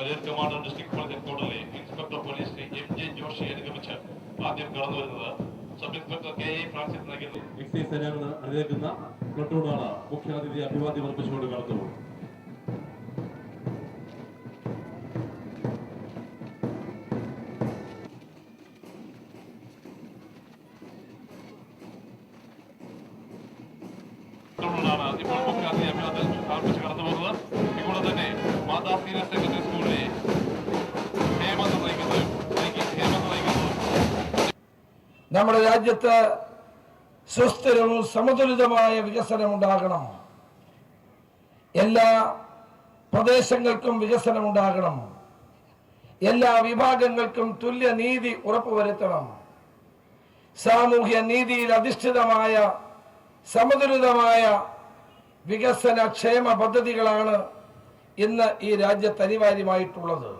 Parade commander district police ഹെഡ്ക്വാർട്ടറിലെ inspector police M J Joshi അനുഗമിച്ച് ആദ്യം കടന്നു വരുന്നത് sub inspector K A Francis നൽകുന്നു. എക്സൈസ് സേനകൾ അനുനയിക്കുന്ന പ്ലട്ടൂണാണ് മുഖ്യാതിഥി അഭിവാദ്യം അർപ്പിച്ചുകൊണ്ട് കടന്നു. ഇപ്പോൾ മുഖ്യാതിഥി അഭിവാദ്യം അർപ്പിച്ച് കടന്നു പോകുന്നത്. ഇവിടെ തന്നെ മാതാ സീനിയർ സെക്കൻഡറി സ്കൂളിലെ നമ്മുടെ രാജ്യത്ത് സുസ്ഥിരവും സമതുലിതമായ വികസനം ഉണ്ടാകണം. എല്ലാ പ്രദേശങ്ങൾക്കും വികസനം ഉണ്ടാകണം. എല്ലാ വിഭാഗങ്ങൾക്കും തുല്യ നീതി ഉറപ്പുവരുത്തണം. സാമൂഹ്യ നീതിയിൽ അധിഷ്ഠിതമായ സമതുലിതമായ വികസന ക്ഷേമ പദ്ധതികളാണ് ഇന്ന് ഈ രാജ്യത്ത് അനിവാര്യമായിട്ടുള്ളത്.